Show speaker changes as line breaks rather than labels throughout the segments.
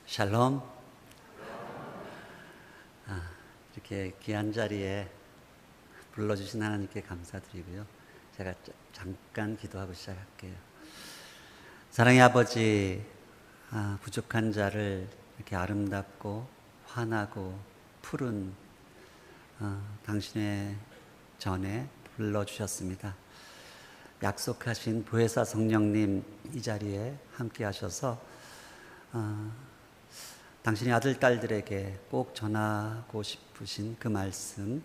샬롬. 이렇게 귀한 자리에 불러주신 하나님께 감사드리고요. 제가 잠깐 기도하고 시작할게요. 사랑의 아버지, 부족한 자를 이렇게 아름답고 환하고 푸른 당신의 전에 불러주셨습니다. 약속하신 보혜사 성령님 이 자리에 함께 하셔서 당신의 아들, 딸들에게 꼭 전하고 싶으신 그 말씀,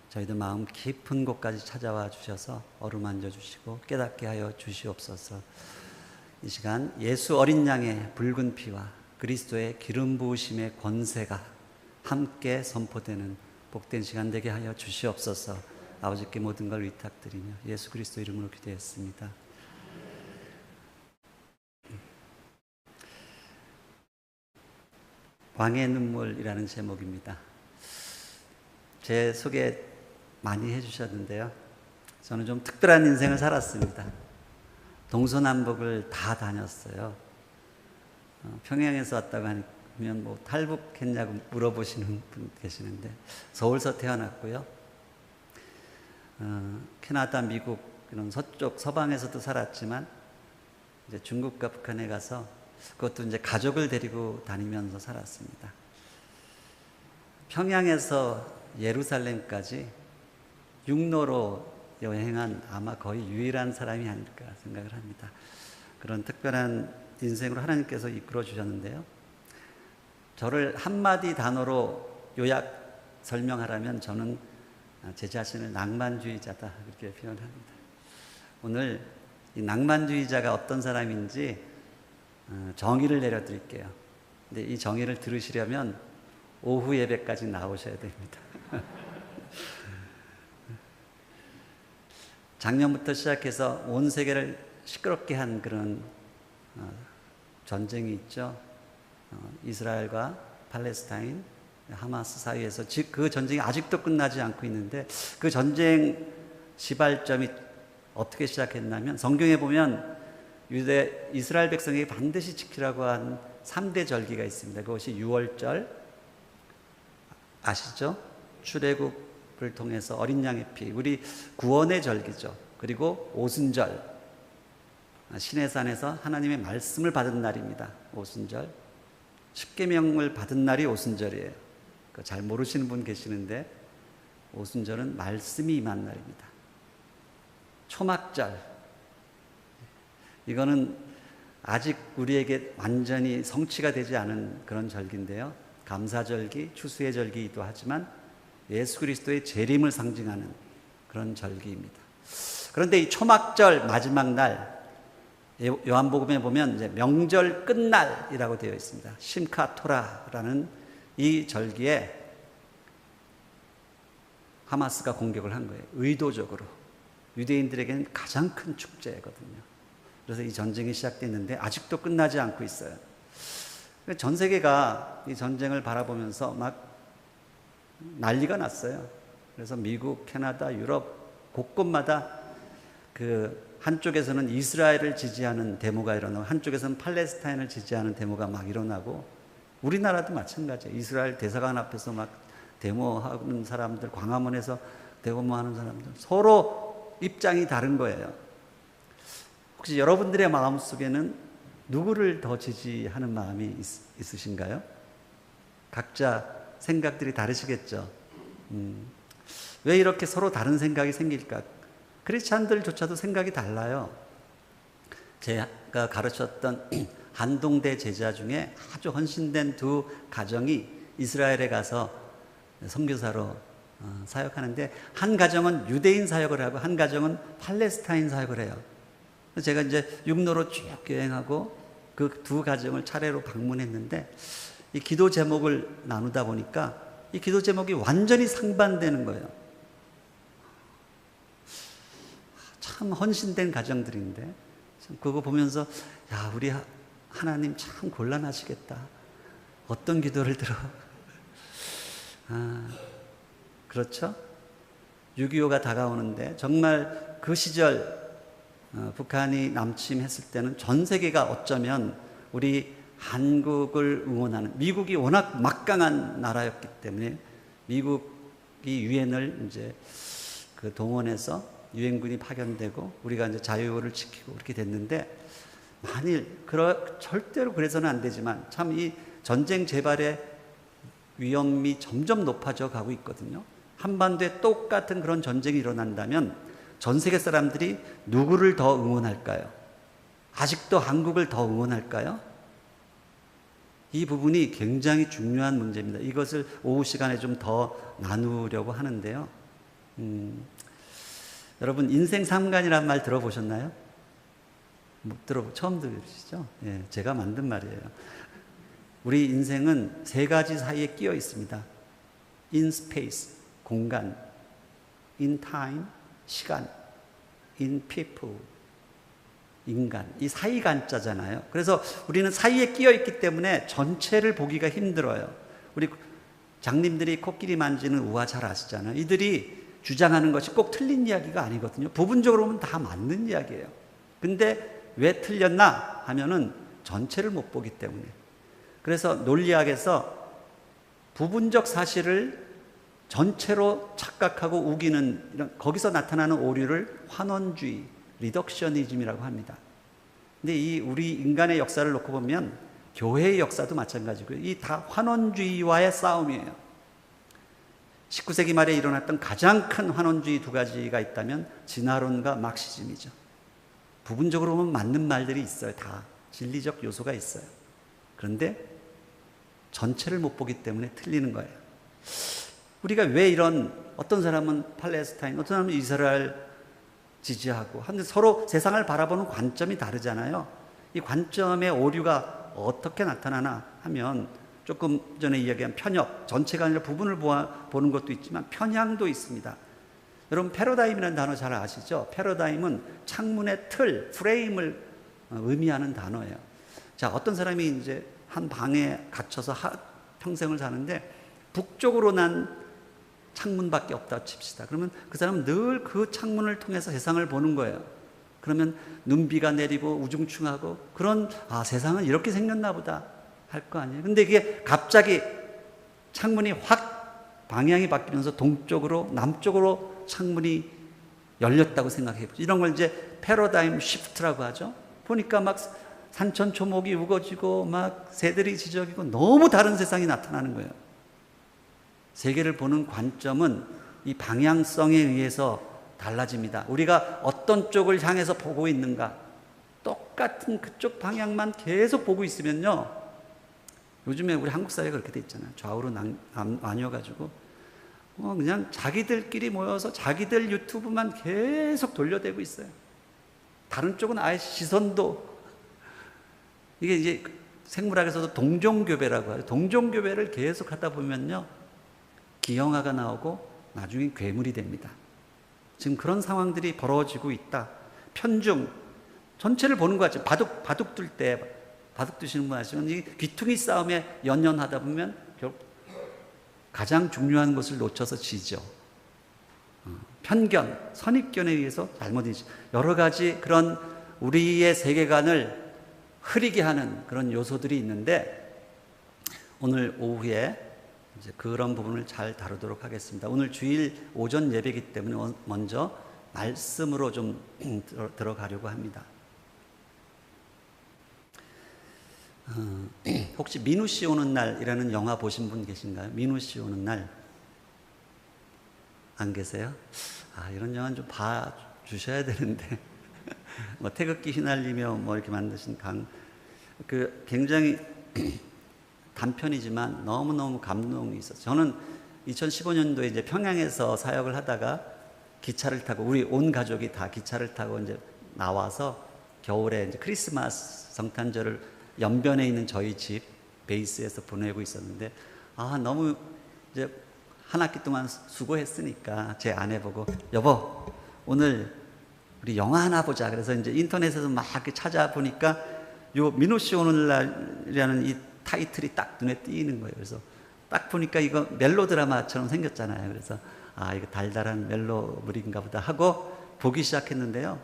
저희들 마음 깊은 곳까지 찾아와 주셔서 어루만져 주시고 깨닫게 하여 주시옵소서. 이 시간 예수 어린 양의 붉은 피와 그리스도의 기름 부으심의 권세가 함께 선포되는 복된 시간 되게 하여 주시옵소서. 아버지께 모든 걸 위탁드리며 예수 그리스도 이름으로 기도했습니다. 왕의 눈물이라는 제목입니다. 제 소개 많이 해주셨는데요. 저는 좀 특별한 인생을 살았습니다. 동서남북을 다 다녔어요. 평양에서 왔다고 하면 뭐 탈북했냐고 물어보시는 분 계시는데 서울서 태어났고요. 캐나다, 미국 이런 서쪽 서방에서도 살았지만 이제 중국과 북한에 가서 그것도 이제 가족을 데리고 다니면서 살았습니다. 평양에서 예루살렘까지 육로로 여행한 아마 거의 유일한 사람이 아닐까 생각을 합니다. 그런 특별한 인생으로 하나님께서 이끌어 주셨는데요. 저를 한마디 단어로 요약 설명하라면 저는 제 자신을 낭만주의자다 그렇게 표현합니다. 오늘 이 낭만주의자가 어떤 사람인지 정의를 내려드릴게요. 근데 이 정의를 들으시려면 오후 예배까지 나오셔야 됩니다. 작년부터 시작해서 온 세계를 시끄럽게 한 그런 전쟁이 있죠. 이스라엘과 팔레스타인, 하마스 사이에서 그 전쟁이 아직도 끝나지 않고 있는데 그 전쟁 시발점이 어떻게 시작했냐면 성경에 보면 이스라엘 백성에게 반드시 지키라고 한 3대 절기가 있습니다. 그것이 유월절 아시죠? 출애굽을 통해서 어린 양의 피, 우리 구원의 절기죠. 그리고 오순절, 시내산에서 하나님의 말씀을 받은 날입니다. 오순절, 십계명을 받은 날이 오순절이에요. 잘 모르시는 분 계시는데 오순절은 말씀이 임한 날입니다. 초막절, 이거는 아직 우리에게 완전히 성취가 되지 않은 그런 절기인데요. 감사절기, 추수의 절기이기도 하지만 예수 그리스도의 재림을 상징하는 그런 절기입니다. 그런데 이 초막절 마지막 날, 요한복음에 보면 이제 명절 끝날이라고 되어 있습니다. 심카토라라는 이 절기에 하마스가 공격을 한 거예요. 의도적으로. 유대인들에게는 가장 큰 축제거든요. 그래서 이 전쟁이 시작됐는데 아직도 끝나지 않고 있어요. 전 세계가 이 전쟁을 바라보면서 막 난리가 났어요. 그래서 미국, 캐나다, 유럽 곳곳마다 그 한쪽에서는 이스라엘을 지지하는 데모가 일어나고 한쪽에서는 팔레스타인을 지지하는 데모가 막 일어나고 우리나라도 마찬가지예요. 이스라엘 대사관 앞에서 막 데모하는 사람들, 광화문에서 데모하는 사람들 서로 입장이 다른 거예요. 혹시 여러분들의 마음속에는 누구를 더 지지하는 마음이 있으신가요? 각자 생각들이 다르시겠죠. 왜 이렇게 서로 다른 생각이 생길까? 크리스찬들조차도 생각이 달라요. 제가 가르쳤던 한동대 제자 중에 아주 헌신된 두 가정이 이스라엘에 가서 선교사로 사역하는데 한 가정은 유대인 사역을 하고 한 가정은 팔레스타인 사역을 해요. 제가 이제 육로로 쭉 여행하고 그 두 가정을 차례로 방문했는데 이 기도 제목을 나누다 보니까 이 기도 제목이 완전히 상반되는 거예요. 참 헌신된 가정들인데 참 그거 보면서 야, 우리 하나님 참 곤란하시겠다. 어떤 기도를 들어? 그렇죠? 6.25가 다가오는데 정말 그 시절 북한이 남침했을 때는 전 세계가 어쩌면 우리 한국을 응원하는, 미국이 워낙 막강한 나라였기 때문에 미국이 유엔을 이제 그 동원해서 유엔군이 파견되고 우리가 이제 자유를 지키고 그렇게 됐는데, 만일 절대로 그래서는 안 되지만 참 이 전쟁 재발의 위험이 점점 높아져 가고 있거든요. 한반도에 똑같은 그런 전쟁이 일어난다면 전 세계 사람들이 누구를 더 응원할까요? 아직도 한국을 더 응원할까요? 이 부분이 굉장히 중요한 문제입니다. 이것을 오후 시간에 좀 더 나누려고 하는데요. 여러분, 인생 삼간이라는 말 들어보셨나요? 처음 들으시죠? 예, 제가 만든 말이에요. 우리 인생은 세 가지 사이에 끼어 있습니다. In space, 공간. In time, 시간. In people, 인간. 이 사이간자잖아요. 그래서 우리는 사이에 끼어 있기 때문에 전체를 보기가 힘들어요. 우리 장님들이 코끼리 만지는 우화 잘 아시잖아요. 이들이 주장하는 것이 꼭 틀린 이야기가 아니거든요. 부분적으로 보면 다 맞는 이야기예요. 근데 왜 틀렸나 하면은 전체를 못 보기 때문에. 그래서 논리학에서 부분적 사실을 전체로 착각하고 우기는, 거기서 나타나는 오류를 환원주의, 리덕셔니즘이라고 합니다. 근데 이 우리 인간의 역사를 놓고 보면 교회의 역사도 마찬가지고요. 이 다 환원주의와의 싸움이에요. 19세기 말에 일어났던 가장 큰 환원주의 두 가지가 있다면 진화론과 막시즘이죠. 부분적으로 보면 맞는 말들이 있어요. 다 진리적 요소가 있어요. 그런데 전체를 못 보기 때문에 틀리는 거예요. 우리가 왜 이런, 어떤 사람은 팔레스타인, 어떤 사람은 이스라엘 지지하고 하는데 서로 세상을 바라보는 관점이 다르잖아요. 이 관점의 오류가 어떻게 나타나나 하면, 조금 전에 이야기한 편협, 전체가 아니라 부분을 보는 것도 있지만 편향도 있습니다. 여러분, 패러다임이라는 단어 잘 아시죠? 패러다임은 창문의 틀, 프레임을 의미하는 단어예요. 자, 어떤 사람이 이제 한 방에 갇혀서 평생을 사는데 북쪽으로 난 창문밖에 없다 칩시다. 그러면 그 사람은 늘 그 창문을 통해서 세상을 보는 거예요. 그러면 눈비가 내리고 우중충하고 그런, 세상은 이렇게 생겼나 보다 할 거 아니에요. 근데 이게 갑자기 창문이 확 방향이 바뀌면서 동쪽으로, 남쪽으로 창문이 열렸다고 생각해 보죠. 이런 걸 이제 패러다임 시프트라고 하죠. 보니까 막 산천초목이 우거지고 막 새들이 지저귀고 너무 다른 세상이 나타나는 거예요. 세계를 보는 관점은 이 방향성에 의해서 달라집니다. 우리가 어떤 쪽을 향해서 보고 있는가, 똑같은 그쪽 방향만 계속 보고 있으면요, 요즘에 우리 한국 사회가 그렇게 돼 있잖아요. 좌우로 나뉘어가지고 그냥 자기들끼리 모여서 자기들 유튜브만 계속 돌려대고 있어요. 다른 쪽은 아예 시선도, 이게 이제 생물학에서도 동종교배라고 하죠. 동종교배를 계속 하다 보면요, 기형아가 나오고 나중에 괴물이 됩니다. 지금 그런 상황들이 벌어지고 있다. 편중, 전체를 보는 것 같죠. 바둑 둘 때, 바둑 두시는 분 아시면 이 귀퉁이 싸움에 연연하다 보면 가장 중요한 것을 놓쳐서 지죠. 편견, 선입견에 의해서 잘못이죠. 여러 가지 그런 우리의 세계관을 흐리게 하는 그런 요소들이 있는데, 오늘 오후에 이제 그런 부분을 잘 다루도록 하겠습니다. 오늘 주일 오전 예배이기 때문에 먼저 말씀으로 좀 들어가려고 합니다. 혹시 민우 씨 오는 날이라는 영화 보신 분 계신가요? 민우 씨 오는 날 안 계세요? 이런 영화는 좀 봐주셔야 되는데 뭐 태극기 휘날리며 뭐 이렇게 만드신 굉장히 단편이지만 너무너무 감동이 있었어요. 저는 2015년도에 이제 평양에서 사역을 하다가 기차를 타고, 우리 온 가족이 다 기차를 타고 이제 나와서 겨울에 이제 크리스마스 성탄절을 연변에 있는 저희 집 베이스에서 보내고 있었는데, 너무 이제 한 학기 동안 수고했으니까 제 아내 보고, 여보, 오늘 우리 영화 하나 보자. 그래서 이제 인터넷에서 막 이렇게 찾아보니까 요 민호 씨 오는 날이라는 이 타이틀이 딱 눈에 띄는 거예요. 그래서 딱 보니까 이거 멜로 드라마처럼 생겼잖아요. 그래서 이거 달달한 멜로물인가 보다 하고 보기 시작했는데요.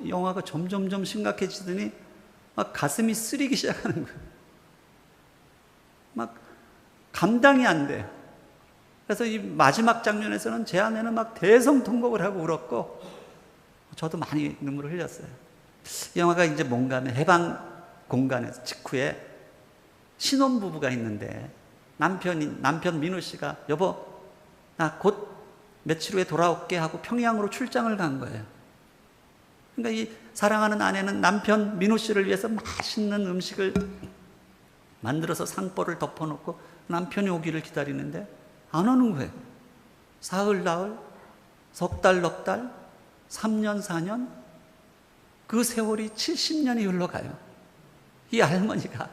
영화가 점점점 심각해지더니 가슴이 쓰리기 시작하는 거예요. 막 감당이 안 돼요. 그래서 이 마지막 장면에서는 제 아내는 막 대성통곡을 하고 울었고 저도 많이 눈물을 흘렸어요. 이 영화가 이제 뭔가 하면 해방 공간에서 직후에 신혼부부가 있는데 남편 민우 씨가 여보 나 곧 며칠 후에 돌아올게 하고 평양으로 출장을 간 거예요. 그러니까 이 사랑하는 아내는 남편 민우 씨를 위해서 맛있는 음식을 만들어서 상보를 덮어놓고 남편이 오기를 기다리는데 안 오는 거예요. 사흘 나흘 석 달 넉 달 3년 4년 그 세월이 70년이 흘러가요. 이 할머니가.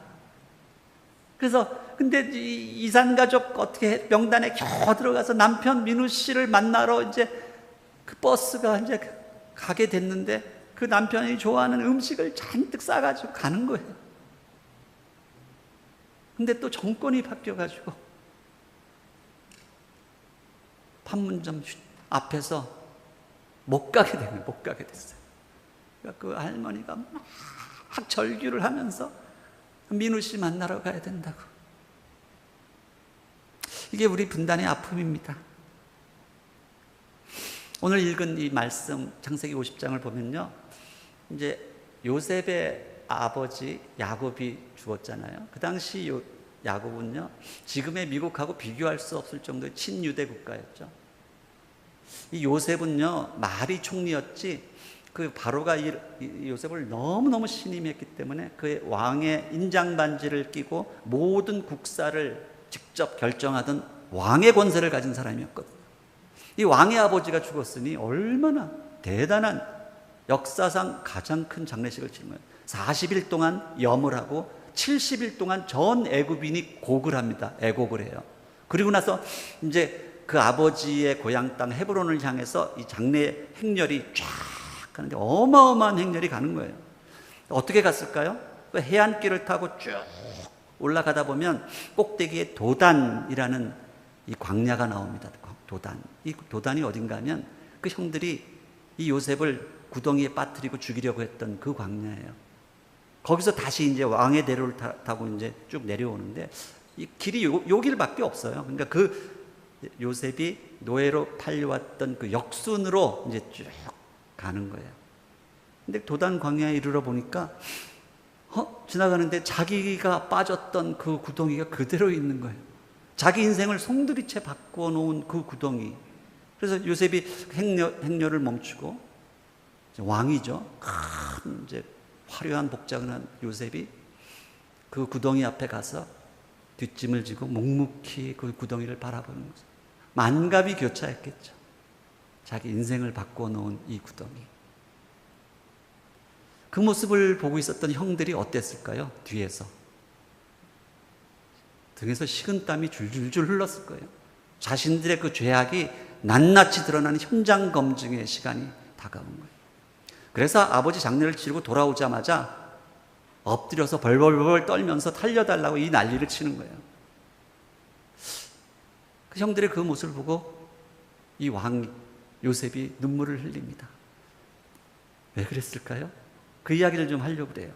그래서 근데 이 이산가족 어떻게 명단에 겨우 들어가서 남편 민우 씨를 만나러 이제 그 버스가 이제 가게 됐는데 그 남편이 좋아하는 음식을 잔뜩 싸가지고 가는 거예요. 근데 또 정권이 바뀌어가지고 판문점 앞에서 못 가게 됐어요. 그러니까 그 할머니가 막 절규를 하면서 민우 씨 만나러 가야 된다고. 이게 우리 분단의 아픔입니다. 오늘 읽은 이 말씀 창세기 50장을 보면요, 이제 요셉의 아버지 야곱이 죽었잖아요. 그 당시 야곱은요 지금의 미국하고 비교할 수 없을 정도의 친유대 국가였죠. 이 요셉은요 말이 총리였지 그 바로가 이 요셉을 너무너무 신임했기 때문에 그의 왕의 인장 반지를 끼고 모든 국사를 직접 결정하던 왕의 권세를 가진 사람이었거든요. 이 왕의 아버지가 죽었으니 얼마나 대단한 역사상 가장 큰 장례식을 치른 거예요. 40일 동안 염을 하고 70일 동안 전 애굽인이 곡을 합니다. 애곡을 해요. 그리고 나서 이제 그 아버지의 고향 땅 헤브론을 향해서 이 장례 행렬이 쫙 가는데 어마어마한 행렬이 가는 거예요. 어떻게 갔을까요? 그 해안길을 타고 쭉 올라가다 보면 꼭대기에 도단이라는 이 광야가 나옵니다. 도단. 이 도단이 어딘가 하면 그 형들이 이 요셉을 구덩이에 빠뜨리고 죽이려고 했던 그 광야예요. 거기서 다시 이제 왕의 대로를 타고 이제 쭉 내려오는데 이 길이 요 길밖에 없어요. 그러니까 그 요셉이 노예로 팔려왔던 그 역순으로 이제 쭉 가는 거예요. 근데 도단 광야에 이르러 보니까 지나가는데 자기가 빠졌던 그 구덩이가 그대로 있는 거예요. 자기 인생을 송두리째 바꾸어 놓은 그 구덩이. 그래서 요셉이 행렬을 멈추고 왕이죠. 큰 이제 화려한 복장을 한 요셉이 그 구덩이 앞에 가서 뒷짐을 지고 묵묵히 그 구덩이를 바라보는 거죠. 만감이 교차했겠죠. 자기 인생을 바꾸어 놓은 이 구덩이. 그 모습을 보고 있었던 형들이 어땠을까요? 뒤에서. 등에서 식은땀이 줄줄줄 흘렀을 거예요. 자신들의 그 죄악이 낱낱이 드러나는 현장 검증의 시간이 다가온 거예요. 그래서 아버지 장례를 치르고 돌아오자마자 엎드려서 벌벌벌 떨면서 살려달라고 이 난리를 치는 거예요. 그 형들의 그 모습을 보고 이 왕 요셉이 눈물을 흘립니다. 왜 그랬을까요? 그 이야기를 좀 하려고 그래요.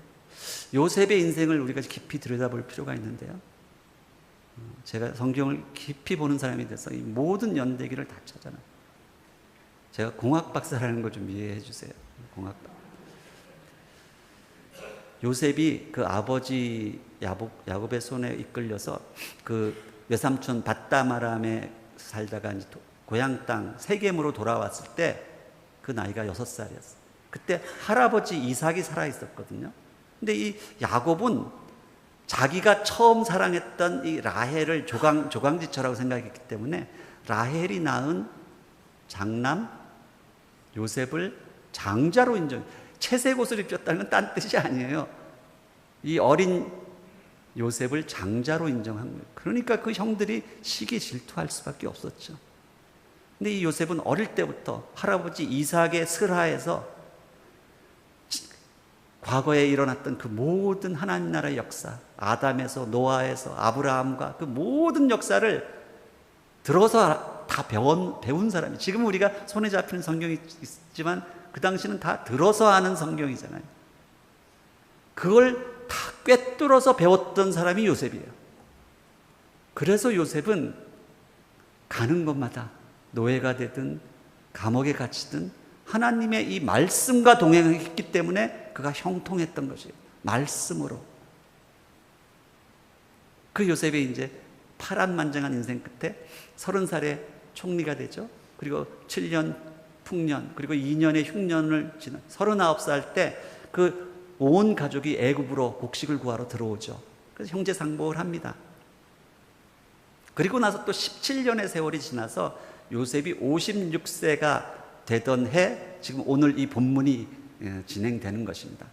요셉의 인생을 우리가 깊이 들여다볼 필요가 있는데요. 제가 성경을 깊이 보는 사람이 돼서 이 모든 연대기를 다 찾아놔요. 제가 공학 박사라는 걸 좀 이해해 주세요. 공학. 요셉이 그 아버지 야곱의 손에 이끌려서 그 외삼촌 밧다마람에 살다가 이제 고향 땅 세겜으로 돌아왔을 때 그 나이가 6살이었어요. 그때 할아버지 이삭이 살아 있었거든요. 근데 이 야곱은 자기가 처음 사랑했던 이 라헬을 조강지처라고 생각했기 때문에 라헬이 낳은 장남 요셉을 장자로 인정. 채색 옷을 입혔다는 건 딴 뜻이 아니에요. 이 어린 요셉을 장자로 인정한 거예요. 그러니까 그 형들이 시기 질투할 수밖에 없었죠. 근데 이 요셉은 어릴 때부터 할아버지 이삭의 슬하에서 과거에 일어났던 그 모든 하나님 나라의 역사, 아담에서 노아에서 아브라함과 그 모든 역사를 들어서 다 배운 사람이. 지금 우리가 손에 잡히는 성경이 있지만 그 당시는 다 들어서 아는 성경이잖아요. 그걸 다 꿰뚫어서 배웠던 사람이 요셉이에요. 그래서 요셉은 가는 곳마다 노예가 되든 감옥에 갇히든 하나님의 이 말씀과 동행했기 때문에 그가 형통했던 것이에요. 말씀으로. 그 요셉이 이제 파란만장한 인생 끝에 30살에 총리가 되죠. 그리고 7년 풍년, 그리고 2년의 흉년을 지난 39살 때 그 온 가족이 애굽으로 곡식을 구하러 들어오죠. 그래서 형제 상복을 합니다. 그리고 나서 또 17년의 세월이 지나서 요셉이 56세가 되던 해, 지금 오늘 이 본문이 진행되는 것입니다.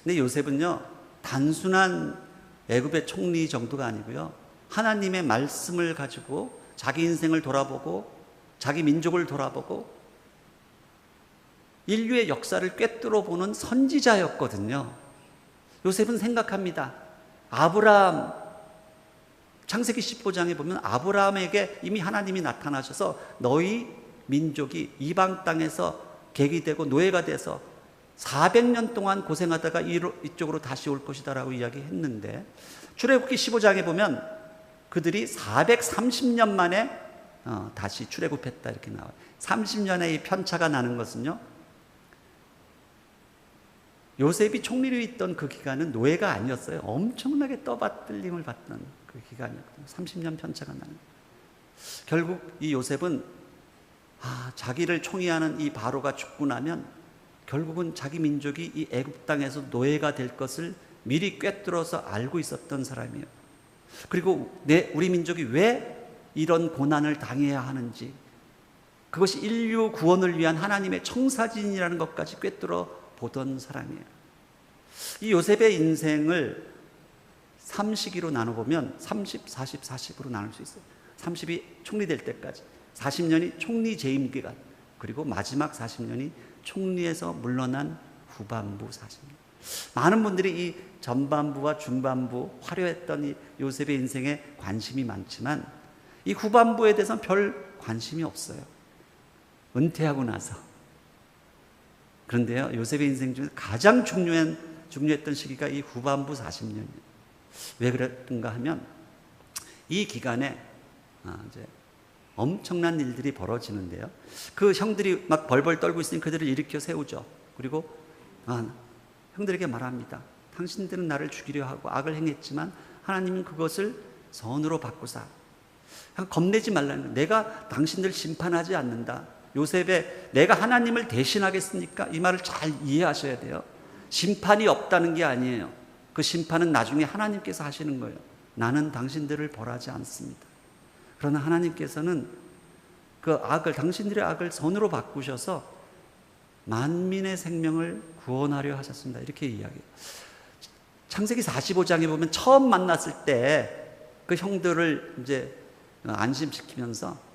근데 요셉은요, 단순한 애굽의 총리 정도가 아니고요, 하나님의 말씀을 가지고 자기 인생을 돌아보고 자기 민족을 돌아보고 인류의 역사를 꿰뚫어 보는 선지자였거든요. 요셉은 생각합니다. 아브라함, 창세기 15장에 보면 아브라함에게 이미 하나님이 나타나셔서 너희 민족이 이방 땅에서 객이 되고 노예가 돼서 400년 동안 고생하다가 이쪽으로 다시 올 것이다 라고 이야기했는데, 출애굽기 15장에 보면 그들이 430년 만에 다시 출애굽했다 이렇게 나와요. 30년의 이 편차가 나는 것은요, 요셉이 총리로 있던 그 기간은 노예가 아니었어요. 엄청나게 떠받들림을 받던 그 기간이었거든요. 30년 편차가 나는. 결국 이 요셉은 자기를 총애하는 이 바로가 죽고 나면 결국은 자기 민족이 이 애굽 땅에서 노예가 될 것을 미리 꿰뚫어서 알고 있었던 사람이에요. 그리고 우리 민족이 왜 이런 고난을 당해야 하는지, 그것이 인류 구원을 위한 하나님의 청사진이라는 것까지 꿰뚫어 보던 사람이에요. 이 요셉의 인생을 3시기로 나눠보면 30, 40, 40으로 나눌 수 있어요. 30이 총리 될 때까지, 40년이 총리 재임 기간, 그리고 마지막 40년이 총리에서 물러난 후반부 40년. 많은 분들이 이 전반부와 중반부 화려했던 이 요셉의 인생에 관심이 많지만 이 후반부에 대해서는 별 관심이 없어요. 은퇴하고 나서. 그런데요, 요셉의 인생 중에 가장 중요했던 시기가 이 후반부 40년이에요. 왜 그랬던가 하면 이 기간에 이제 엄청난 일들이 벌어지는데요. 그 형들이 막 벌벌 떨고 있으니 그들을 일으켜 세우죠. 그리고 형들에게 말합니다. 당신들은 나를 죽이려 하고 악을 행했지만 하나님은 그것을 선으로 바꾸사. 겁내지 말라는 거예요. 내가 당신들 심판하지 않는다. 요셉의 내가 하나님을 대신하겠습니까? 이 말을 잘 이해하셔야 돼요. 심판이 없다는 게 아니에요. 그 심판은 나중에 하나님께서 하시는 거예요. 나는 당신들을 벌하지 않습니다. 그러나 하나님께서는 그 악을, 당신들의 악을 선으로 바꾸셔서 만민의 생명을 구원하려 하셨습니다. 이렇게 이야기해요. 창세기 45장에 보면 처음 만났을 때 그 형들을 이제 안심시키면서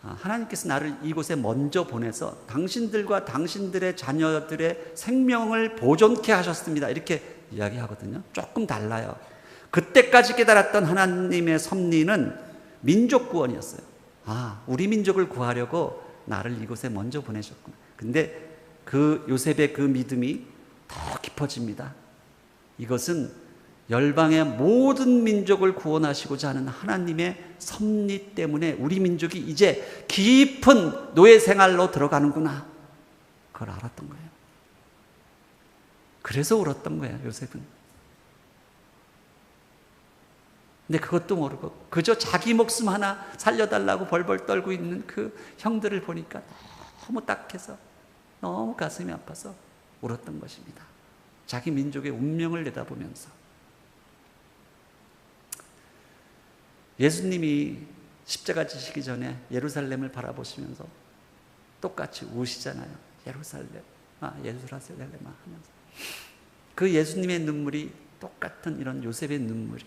하나님께서 나를 이곳에 먼저 보내서 당신들과 당신들의 자녀들의 생명을 보존케 하셨습니다. 이렇게 이야기하거든요. 조금 달라요. 그때까지 깨달았던 하나님의 섭리는 민족 구원이었어요. 우리 민족을 구하려고 나를 이곳에 먼저 보내셨구나. 근데 그 요셉의 그 믿음이 더 깊어집니다. 이것은 열방의 모든 민족을 구원하시고자 하는 하나님의 섭리 때문에 우리 민족이 이제 깊은 노예 생활로 들어가는구나. 그걸 알았던 거예요. 그래서 울었던 거예요, 요셉은. 근데 그것도 모르고 그저 자기 목숨 하나 살려달라고 벌벌 떨고 있는 그 형들을 보니까 너무 딱해서 너무 가슴이 아파서 울었던 것입니다. 자기 민족의 운명을 내다보면서. 예수님이 십자가 지시기 전에 예루살렘을 바라보시면서 똑같이 우시잖아요. 예루살렘, 예루살렘 하면서. 그 예수님의 눈물이 똑같은 이런 요셉의 눈물이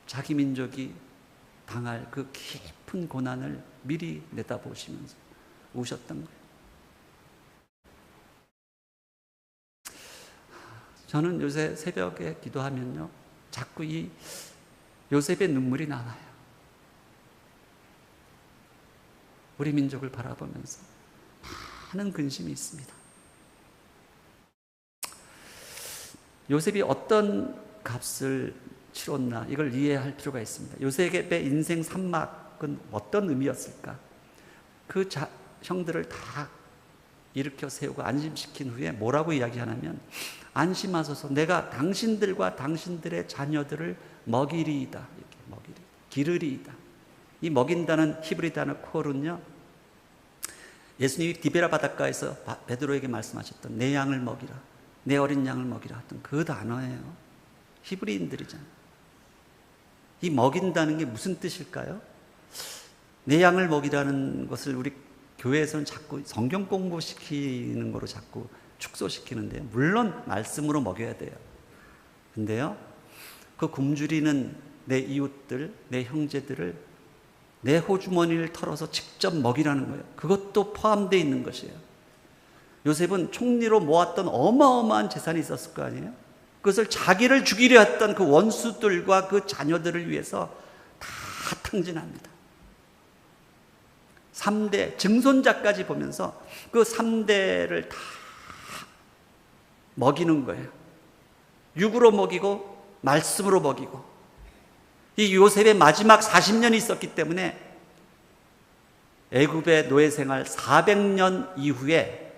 자기 민족이 당할 그 깊은 고난을 미리 내다보시면서 우셨던 거예요. 저는 요새 새벽에 기도하면요, 자꾸 이 요셉의 눈물이 나와요. 우리 민족을 바라보면서 많은 근심이 있습니다. 요셉이 어떤 값을 치렀나, 이걸 이해할 필요가 있습니다. 요셉의 인생 산막은 어떤 의미였을까? 그 형들을 다 일으켜 세우고 안심시킨 후에 뭐라고 이야기하냐면, 안심하소서, 내가 당신들과 당신들의 자녀들을 먹이리이다. 이렇게 기르리이다. 이 먹인다는 히브리 단어 콜은요, 예수님이 디베라 바닷가에서 베드로에게 말씀하셨던 내 양을 먹이라, 내 어린 양을 먹이라 했던 그 단어예요. 히브리인들이잖아요. 이 먹인다는 게 무슨 뜻일까요? 내 양을 먹이라는 것을 우리 교회에서는 자꾸 성경 공부시키는 거로 자꾸 축소시키는데요. 물론 말씀으로 먹여야 돼요. 근데요, 그 굶주리는 내 이웃들, 내 형제들을 내 호주머니를 털어서 직접 먹이라는 거예요. 그것도 포함되어 있는 것이에요. 요셉은 총리로 모았던 어마어마한 재산이 있었을 거 아니에요. 그것을 자기를 죽이려 했던 그 원수들과 그 자녀들을 위해서 다 탕진합니다. 3대 증손자까지 보면서 그 3대를 다 먹이는 거예요. 육으로 먹이고 말씀으로 먹이고. 이 요셉의 마지막 40년이 있었기 때문에 애굽의 노예 생활 400년 이후에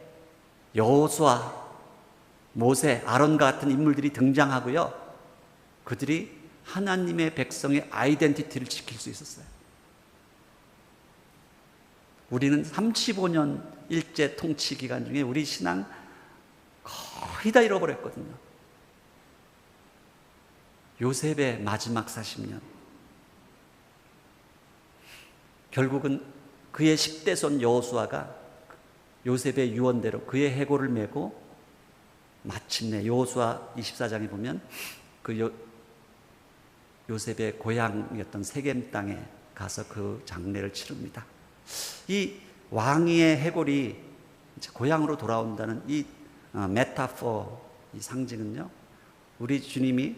여호수아, 모세, 아론과 같은 인물들이 등장하고요, 그들이 하나님의 백성의 아이덴티티를 지킬 수 있었어요. 우리는 35년 일제 통치 기간 중에 우리 신앙 거의 다 잃어버렸거든요. 요셉의 마지막 40년, 결국은 그의 10대 손 여호수아가 요셉의 유언대로 그의 해골을 메고 마침내 여호수아 24장에 보면 그 요셉의 고향이었던 세겜 땅에 가서 그 장례를 치릅니다. 이 왕위의 해골이 고향으로 돌아온다는 이 메타포, 이 상징은요, 우리 주님이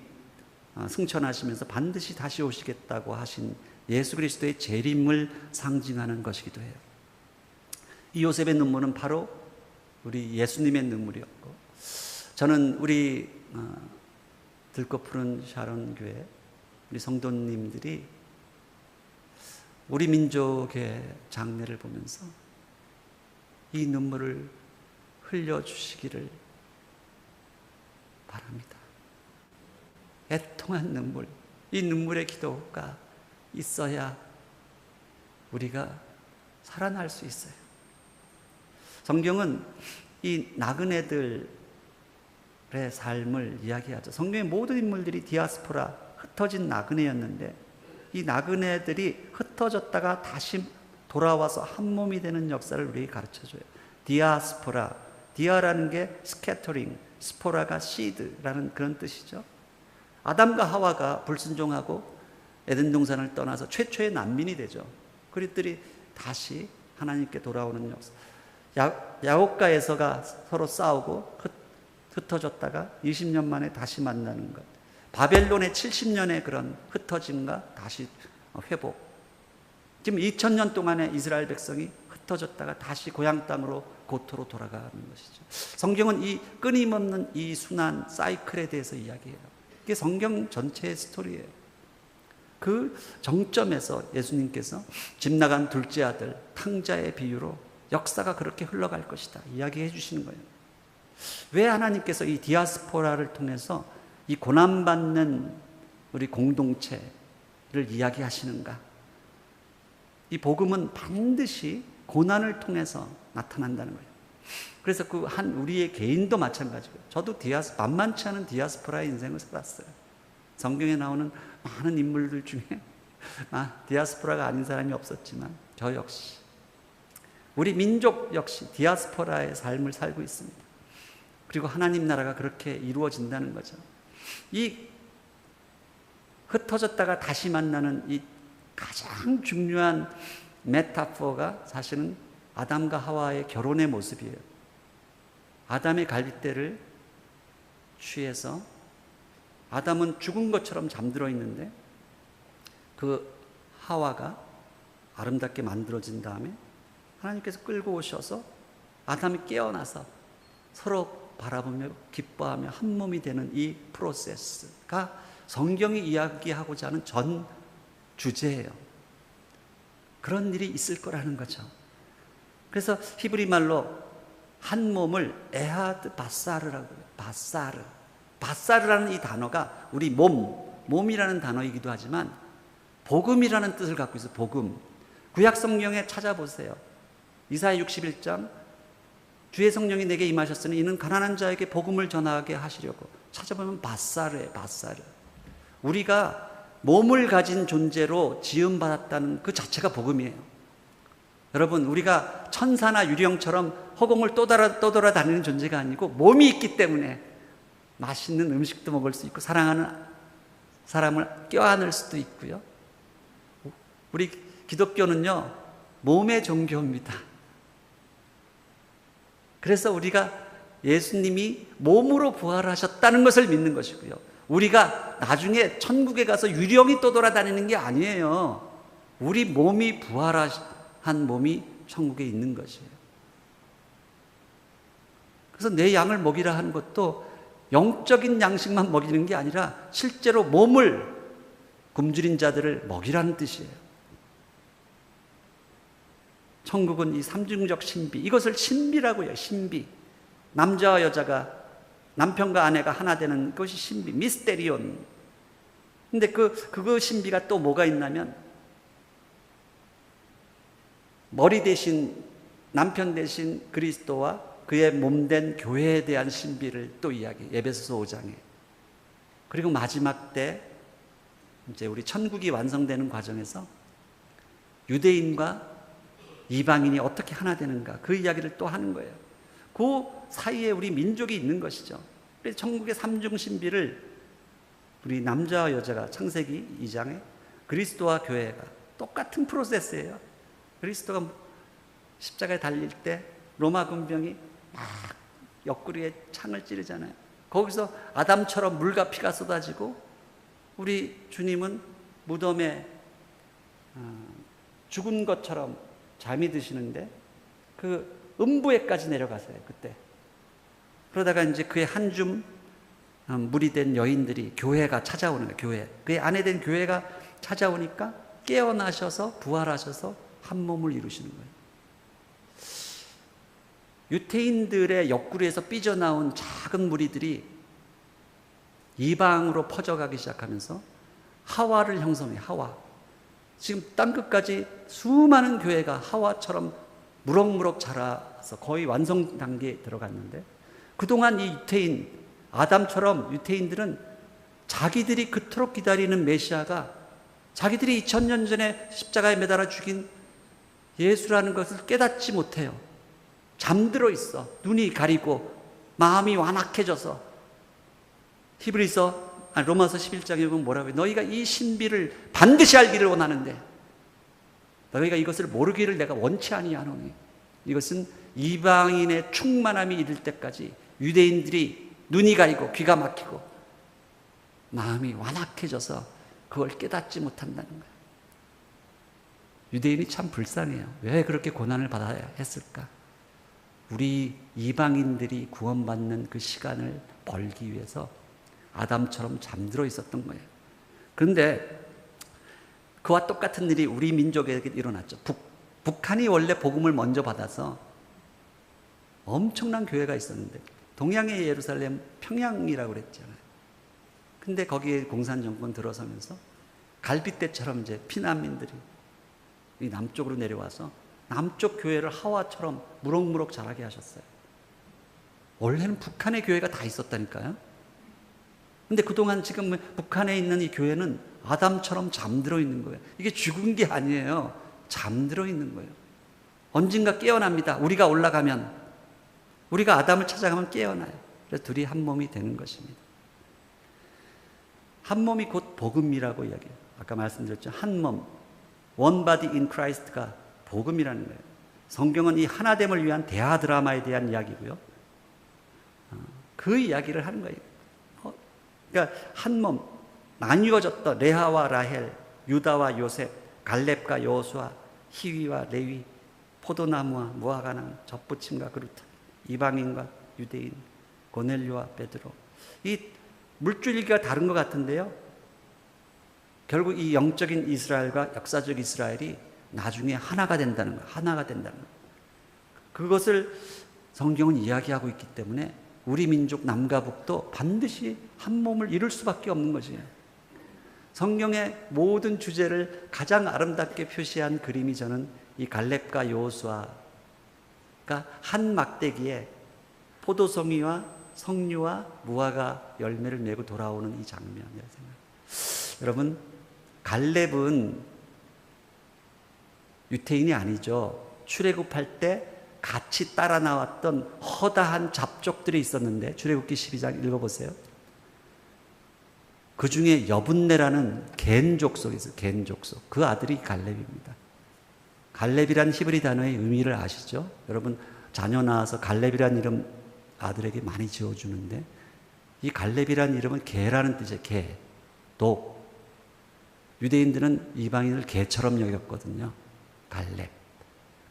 승천하시면서 반드시 다시 오시겠다고 하신 예수 그리스도의 재림을 상징하는 것이기도 해요. 이 요셉의 눈물은 바로 우리 예수님의 눈물이었고, 저는 우리 들꽃 푸른 샤론 교회 우리 성도님들이 우리 민족의 장례를 보면서 이 눈물을 흘려주시기를 바랍니다. 애통한 눈물, 이 눈물의 기도가 있어야 우리가 살아날 수 있어요. 성경은 이 나그네들의 삶을 이야기하죠. 성경의 모든 인물들이 디아스포라, 흩어진 나그네였는데, 이 나그네들이 흩어졌다가 다시 돌아와서 한 몸이 되는 역사를 우리에게 가르쳐줘요. 디아스포라, 디아라는 게 스캐터링, 스포라가 시드라는 그런 뜻이죠. 아담과 하와가 불순종하고 에덴 동산을 떠나서 최초의 난민이 되죠. 그들이 다시 하나님께 돌아오는 역사. 야곱과 에서가 서로 싸우고 흩어졌다가 20년 만에 다시 만나는 것. 바벨론의 70년의 그런 흩어짐과 다시 회복. 지금 2000년 동안에 이스라엘 백성이 흩어졌다가 다시 고향 땅으로 고토로 돌아가는 것이죠. 성경은 이 끊임없는 이 순환 사이클에 대해서 이야기해요. 이게 성경 전체의 스토리예요. 그 정점에서 예수님께서 집 나간 둘째 아들 탕자의 비유로 역사가 그렇게 흘러갈 것이다 이야기해 주시는 거예요. 왜 하나님께서 이 디아스포라를 통해서 이 고난받는 우리 공동체를 이야기하시는가? 이 복음은 반드시 고난을 통해서 나타난다는 거예요. 그래서 그 한 우리의 개인도 마찬가지고요. 저도 만만치 않은 디아스포라의 인생을 살았어요. 성경에 나오는 많은 인물들 중에 디아스포라가 아닌 사람이 없었지만 저 역시, 우리 민족 역시 디아스포라의 삶을 살고 있습니다. 그리고 하나님 나라가 그렇게 이루어진다는 거죠. 이 흩어졌다가 다시 만나는 이 가장 중요한 메타포가 사실은 아담과 하와의 결혼의 모습이에요. 아담의 갈빗대를 취해서 아담은 죽은 것처럼 잠들어 있는데 그 하와가 아름답게 만들어진 다음에 하나님께서 끌고 오셔서 아담이 깨어나서 서로 바라보며 기뻐하며 한 몸이 되는 이 프로세스가 성경이 이야기하고자 하는 전 주제예요. 그런 일이 있을 거라는 거죠. 그래서 히브리 말로 한 몸을 에하드 바사르라고 해요. 바사르. 바사르라는 이 단어가 우리 몸이라는 단어이기도 하지만 복음이라는 뜻을 갖고 있어요. 복음. 구약 성경에 찾아보세요. 이사야 61장 주의 성령이 내게 임하셨으니 이는 가난한 자에게 복음을 전하게 하시려고. 찾아보면 바사르예요. 바사르. 우리가 몸을 가진 존재로 지음받았다는 그 자체가 복음이에요. 여러분, 우리가 천사나 유령처럼 허공을 떠돌아다니는 존재가 아니고 몸이 있기 때문에 맛있는 음식도 먹을 수 있고 사랑하는 사람을 껴안을 수도 있고요. 우리 기독교는요, 몸의 종교입니다. 그래서 우리가 예수님이 몸으로 부활하셨다는 것을 믿는 것이고요. 우리가 나중에 천국에 가서 유령이 떠돌아다니는 게 아니에요. 우리 몸이 부활한 몸이 천국에 있는 것이에요. 그래서 내 양을 먹이라 하는 것도 영적인 양식만 먹이는 게 아니라 실제로 몸을 굶주린 자들을 먹이라는 뜻이에요. 천국은 이 삼중적 신비, 이것을 신비라고 해요. 신비. 남자와 여자가, 남편과 아내가 하나 되는 것이 신비, 미스테리온. 근데 그 신비가 또 뭐가 있냐면 머리 대신, 남편 대신 그리스도와 그의 몸된 교회에 대한 신비를 또 이야기해요. 에베소서 5장에. 그리고 마지막 때 이제 우리 천국이 완성되는 과정에서 유대인과 이방인이 어떻게 하나 되는가, 그 이야기를 또 하는 거예요. 그 사이에 우리 민족이 있는 것이죠. 그래서 천국의 삼중 신비를 우리 남자와 여자가 창세기 2장에 그리스도와 교회가 똑같은 프로세스예요. 그리스도가 십자가에 달릴 때 로마 군병이 막 옆구리에 창을 찌르잖아요. 거기서 아담처럼 물과 피가 쏟아지고 우리 주님은 무덤에 죽은 것처럼 잠이 드시는데 그 음부에까지 내려가세요. 그때. 그러다가 이제 그의 한 줌 물이 된 여인들이, 교회가 찾아오는 거예요. 교회. 그의 아내 된 교회가 찾아오니까 깨어나셔서 부활하셔서 한 몸을 이루시는 거예요. 유태인들의 옆구리에서 삐져나온 작은 무리들이 이방으로 퍼져가기 시작하면서 하와를 형성해요. 하와. 지금 땅끝까지 수많은 교회가 하와처럼 무럭무럭 자라서 거의 완성 단계에 들어갔는데, 그동안 이 유태인, 아담처럼 유태인들은 자기들이 그토록 기다리는 메시아가, 자기들이 2000년 전에 십자가에 매달아 죽인 예수라는 것을 깨닫지 못해요. 잠들어 있어. 눈이 가리고 마음이 완악해져서. 로마서 11장에 보면 뭐라고 해요? 너희가 이 신비를 반드시 알기를 원하는데 너희가 이것을 모르기를 내가 원치 아니하노니. 이것은 이방인의 충만함이 이를 때까지 유대인들이 눈이 가리고 귀가 막히고 마음이 완악해져서 그걸 깨닫지 못한다는 거예요. 유대인이 참 불쌍해요. 왜 그렇게 고난을 받아야 했을까? 우리 이방인들이 구원받는 그 시간을 벌기 위해서 아담처럼 잠들어 있었던 거예요. 그런데 그와 똑같은 일이 우리 민족에게 일어났죠. 북한이 원래 복음을 먼저 받아서 엄청난 교회가 있었는데, 동양의 예루살렘 평양이라고 그랬잖아요. 근데 거기에 공산정권 들어서면서 갈빗대처럼 이제 피난민들이 이 남쪽으로 내려와서 남쪽 교회를 하와처럼 무럭무럭 자라게 하셨어요. 원래는 북한의 교회가 다 있었다니까요. 근데 그동안 지금 북한에 있는 이 교회는 아담처럼 잠들어 있는 거예요. 이게 죽은 게 아니에요. 잠들어 있는 거예요. 언젠가 깨어납니다. 우리가 올라가면, 우리가 아담을 찾아가면 깨어나요. 그래서 둘이 한 몸이 되는 것입니다. 한 몸이 곧 복음이라고 이야기해요. 아까 말씀드렸죠. 한 몸, one body in Christ가 복음이라는 거예요. 성경은 이 하나됨을 위한 대하 드라마에 대한 이야기고요. 그 이야기를 하는 거예요. 그러니까 한 몸, 나뉘어졌던 레아와 라헬, 유다와 요셉, 갈렙과 여호수아, 히위와 레위, 포도나무와 무화과나무, 젖부침과 그루터, 이방인과 유대인, 고넬료와 베드로. 이 물줄기가 다른 것 같은데요, 결국 이 영적인 이스라엘과 역사적 이스라엘이 나중에 하나가 된다는 거예요. 하나가 된다는 거예요. 그것을 성경은 이야기하고 있기 때문에 우리 민족 남과 북도 반드시 한 몸을 이룰 수밖에 없는 것이에요. 성경의 모든 주제를 가장 아름답게 표시한 그림이 저는 이 갈렙과 여호수아가 한 막대기에 포도송이와 석류와 무화과 열매를 메고 돌아오는 이 장면이라고 생각해요. 여러분, 갈렙은 유태인이 아니죠. 출애굽할 때 같이 따라 나왔던 허다한 잡족들이 있었는데 출애굽기 12장 읽어보세요. 그 중에 여분네라는 겐 족속이 있어요. 겐 족속. 그 아들이 갈렙입니다. 갈렙이란 히브리 단어의 의미를 아시죠? 여러분, 자녀 낳아서 갈렙이란 이름 아들에게 많이 지어주는데 이 갈렙이란 이름은 개라는 뜻이에요. 개, 독. 유대인들은 이방인을 개처럼 여겼거든요. 갈렙.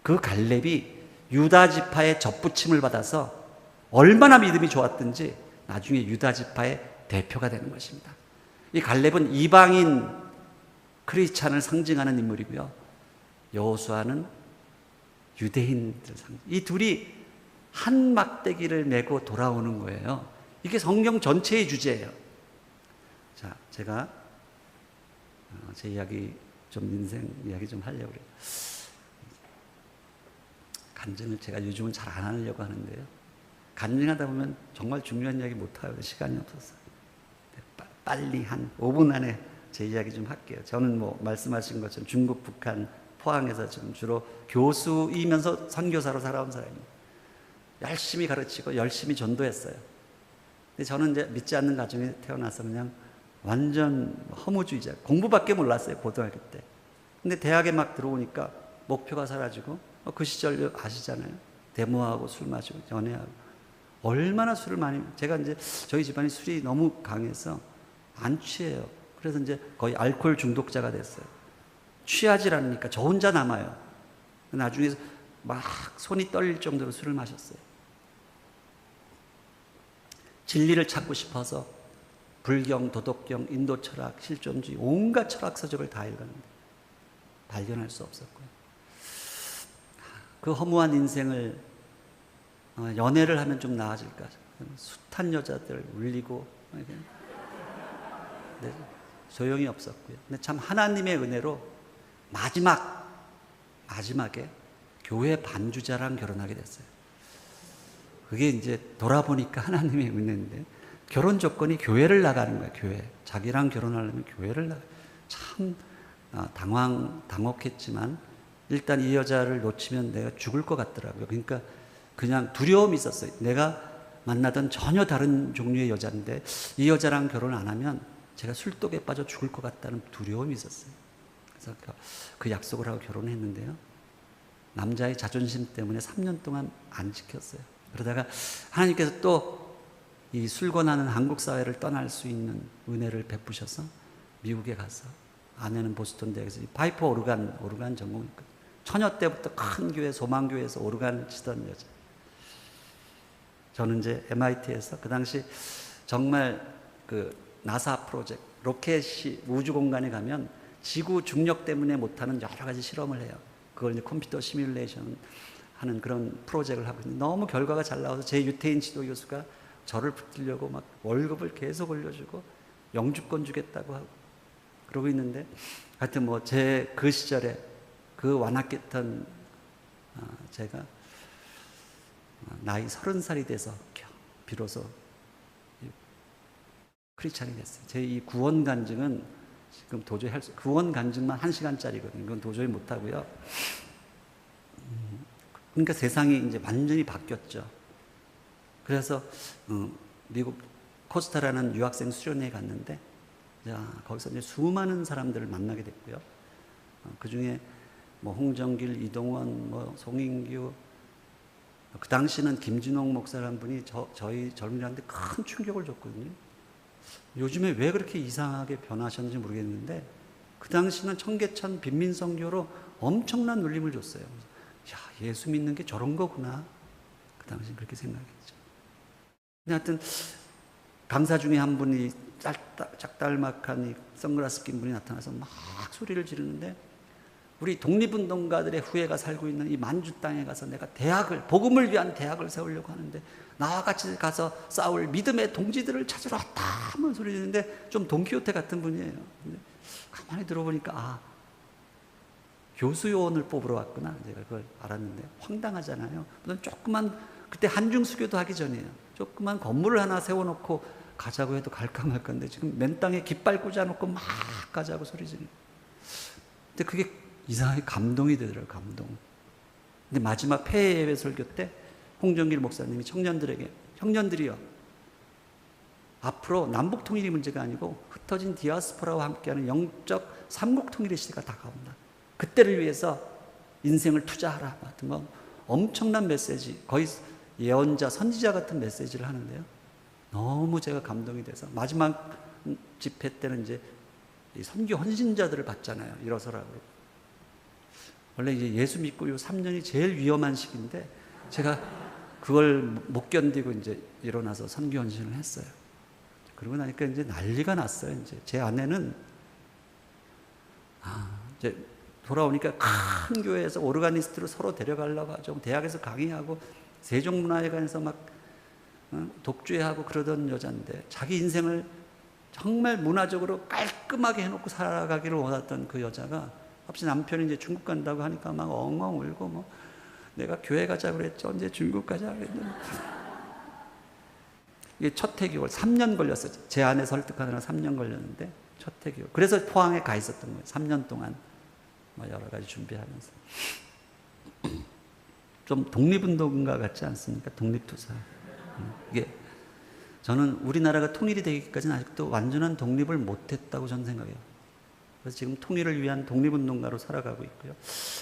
그 갈렙이 유다 지파의 접붙임을 받아서 얼마나 믿음이 좋았든지 나중에 유다 지파의 대표가 되는 것입니다. 이 갈렙은 이방인 크리스찬을 상징하는 인물이고요. 여호수아는 유대인들 상징. 이 둘이 한 막대기를 메고 돌아오는 거예요. 이게 성경 전체의 주제예요. 자, 제가 제 이야기 좀 인생 이야기 좀 하려고 그래요. 간증을 제가 요즘은 잘 안 하려고 하는데요. 간증하다 보면 정말 중요한 이야기 못해요. 시간이 없어서. 빨리 한 5분 안에 제 이야기 좀 할게요. 저는 뭐 말씀하신 것처럼 중국, 북한, 포항에서 좀 주로 교수이면서 선교사로 살아온 사람입니다. 열심히 가르치고 열심히 전도했어요. 근데 저는 이제 믿지 않는 가정에 태어나서 그냥 완전 허무주의자. 공부밖에 몰랐어요. 고등학교 때. 근데 대학에 막 들어오니까 목표가 사라지고 그 시절 아시잖아요. 데모하고 술 마시고 연애하고 얼마나 술을 많이. 제가 이제 저희 집안이 술이 너무 강해서 안 취해요. 그래서 이제 거의 알코올 중독자가 됐어요. 취하질 않으니까 저 혼자 남아요. 나중에 막 손이 떨릴 정도로 술을 마셨어요. 진리를 찾고 싶어서 불경, 도덕경, 인도 철학, 실존주의 온갖 철학 서적을 다 읽었는데 발견할 수 없었고요. 그 허무한 인생을 연애를 하면 좀 나아질까. 숱한 여자들 울리고 네, 소용이 없었고요. 근데 참 하나님의 은혜로 마지막에 교회 반주자랑 결혼하게 됐어요. 그게 이제 돌아보니까 하나님의 은혜인데 결혼 조건이 교회를 나가는 거예요. 교회. 자기랑 결혼하려면 교회를 나가. 참 당혹했지만 일단 이 여자를 놓치면 내가 죽을 것 같더라고요. 그러니까 그냥 두려움이 있었어요. 내가 만나던 전혀 다른 종류의 여자인데 이 여자랑 결혼 안 하면 제가 술독에 빠져 죽을 것 같다는 두려움이 있었어요. 그래서 그 약속을 하고 결혼했는데요. 남자의 자존심 때문에 3년 동안 안 지켰어요. 그러다가 하나님께서 또 이 술권하는 한국 사회를 떠날 수 있는 은혜를 베푸셔서 미국에 가서 아내는 보스턴 대학에서 파이프 오르간 전공했거든요. 처녀 때부터 큰 교회 소망교회에서 오르간을 치던 여자. 저는 이제 MIT에서 그 당시 정말 그 나사 프로젝트 로켓이 우주 공간에 가면 지구 중력 때문에 못하는 여러 가지 실험을 해요. 그걸 이제 컴퓨터 시뮬레이션 하는 그런 프로젝트를 하고 있는데 너무 결과가 잘 나와서 제 유태인 지도 교수가 저를 붙들려고 막 월급을 계속 올려주고 영주권 주겠다고 하고 그러고 있는데 하여튼 뭐 제 그 시절에 그 완악했던 제가 나이 30살이 돼서 비로소 크리스찬이 됐어요. 제 이 구원 간증은 지금 도저히 구원 간증만 1시간짜리거든요. 그건 도저히 못하고요. 그러니까 세상이 이제 완전히 바뀌었죠. 그래서 미국 코스타라는 유학생 수련회에 갔는데 거기서 이제 수많은 사람들을 만나게 됐고요. 그 중에 뭐 홍정길, 이동원, 뭐 송인규, 그 당시는 김진홍 목사라는 분이 저희 젊은이들한테 큰 충격을 줬거든요. 요즘에 왜 그렇게 이상하게 변하셨는지 모르겠는데 그 당시는 청계천 빈민선교로 엄청난 울림을 줬어요. 야, 예수 믿는 게 저런 거구나. 그 당시 그렇게 생각했죠. 근데 하여튼 강사 중에 한 분이 작달막한 이 선글라스 낀 분이 나타나서 막 소리를 지르는데, 우리 독립운동가들의 후예가 살고 있는 이 만주 땅에 가서 내가 복음을 위한 대학을 세우려고 하는데 나와 같이 가서 싸울 믿음의 동지들을 찾으러 왔다 하면 소리 지르는데, 좀 돈키호테 같은 분이에요. 근데 가만히 들어보니까 교수요원을 뽑으러 왔구나. 제가 그걸 알았는데 황당하잖아요. 무슨 조그만, 그때 한중수교도 하기 전이에요. 조그만 건물을 하나 세워놓고 가자고 해도 갈까 말까인데 지금 맨 땅에 깃발 꽂아놓고 막 가자고 소리 지르는. 근데 그게 이상하게 감동이 되더라고요. 감동. 근데 마지막 폐예배 설교 때 홍정길 목사님이 형년들이요, 앞으로 남북 통일이 문제가 아니고 흩어진 디아스포라와 함께하는 영적 삼국 통일의 시대가 다가온다. 그때를 위해서 인생을 투자하라 같은 거, 엄청난 메시지, 거의 예언자, 선지자 같은 메시지를 하는데요. 너무 제가 감동이 돼서 마지막 집회 때는 이제 선교 헌신자들을 받잖아요. 일어서라고. 원래 이제 예수 믿고 요 3년이 제일 위험한 시기인데 제가 그걸 못 견디고 이제 일어나서 선교 헌신을 했어요. 그러고 나니까 이제 난리가 났어요. 이제 제 아내는 이제 돌아오니까 큰 교회에서 오르가니스트로 서로 데려가려고 하죠. 대학에서 강의하고 세종문화회관에서 막 독주회하고 그러던 여자인데, 자기 인생을 정말 문화적으로 깔끔하게 해놓고 살아가기를 원했던 그 여자가 갑자기 남편이 이제 중국 간다고 하니까 막 엉엉 울고, 뭐 내가 교회 가자고 그랬죠. 언제 중국 가자고 그랬는데. 이게 첫 해교월 3년 걸렸어요. 제 아내 설득하느라 3년 걸렸는데 첫 해교월. 그래서 포항에 가 있었던 거예요. 3년 동안 뭐 여러 가지 준비하면서. 좀 독립운동가 같지 않습니까? 독립투사. 이게 저는 우리나라가 통일이 되기까지는 아직도 완전한 독립을 못했다고 저는 생각해요. 그래서 지금 통일을 위한 독립운동가로 살아가고 있고요.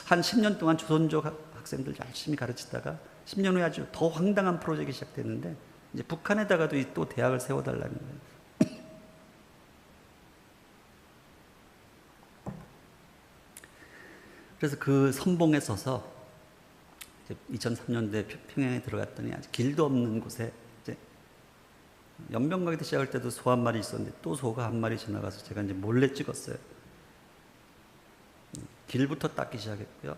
한 10년 동안 조선족 학생들 열심히 가르치다가 10년 후에 아주 더 황당한 프로젝트가 시작됐는데, 이제 북한에다가도 또 대학을 세워달라는 거예요. 그래서 그 선봉에 서서 2003년도에 평양에 들어갔더니 아직 길도 없는 곳에, 이제 연변 가기도 시작할 때도 소 한 마리 있었는데 또 소가 한 마리 지나가서 제가 이제 몰래 찍었어요. 길부터 닦기 시작했고요.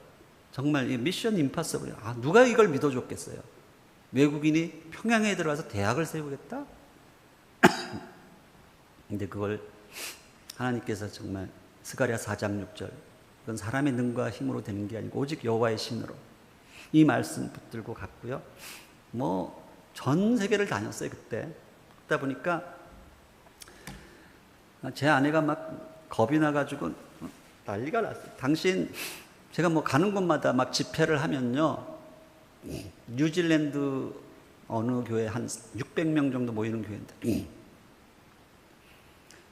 정말 이 미션 임파서블. 누가 이걸 믿어줬겠어요? 외국인이 평양에 들어가서 대학을 세우겠다? 근데 그걸 하나님께서 정말 스가랴 4장 6절, 그건 사람의 능과 힘으로 되는 게 아니고 오직 여호와의 신으로, 이 말씀 붙들고 갔고요. 뭐 전 세계를 다녔어요. 그러다 보니까 제 아내가 막 겁이 나가지고 난리가 났어요. 당신, 제가 뭐 가는 곳마다 막 집회를 하면요, 뉴질랜드 어느 교회 한 600명 정도 모이는 교회인데,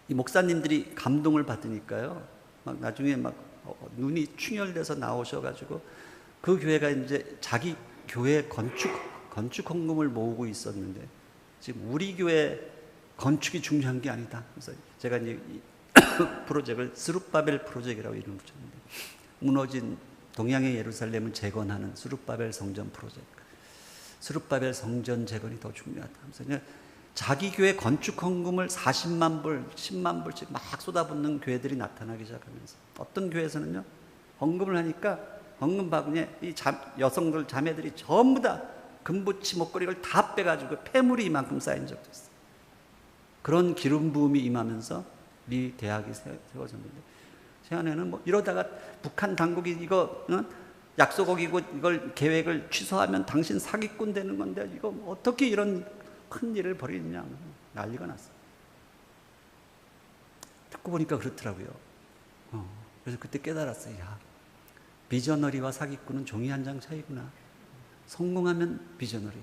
이 목사님들이 감동을 받으니까요, 막 나중에 막 눈이 충혈돼서 나오셔가지고 그 교회가 이제 자기 교회 건축 헌금을 모으고 있었는데, 지금 우리 교회 건축이 중요한 게 아니다. 그래서 제가 이제 이 프로젝트를 스룹바벨 프로젝트라고 이름을 붙였는데, 무너진 동양의 예루살렘을 재건하는 스룹바벨 성전 프로젝트. 스룹바벨 성전 재건이 더 중요하다. 그래서 자기 교회 건축 헌금을 40만 불, 10만 불씩 막 쏟아붓는 교회들이 나타나기 시작하면서, 어떤 교회에서는요, 헌금을 하니까 헌금 바구니에 이 여성들, 자매들이 전부 다 금붙이 목걸이를 다 빼가지고 폐물이 이만큼 쌓인 적도 있어요. 그런 기름 부음이 임하면서 미 대학이 세워졌는데, 제 아내는 뭐 이러다가 북한 당국이 이거 약속 어기고 이걸 계획을 취소하면 당신 사기꾼 되는 건데 이거 어떻게 이런 큰 일을 벌이느냐, 난리가 났어요. 듣고 보니까 그렇더라고요. 그래서 그때 깨달았어요. 야, 비저너리와 사기꾼은 종이 한 장 차이구나. 성공하면 비저너리,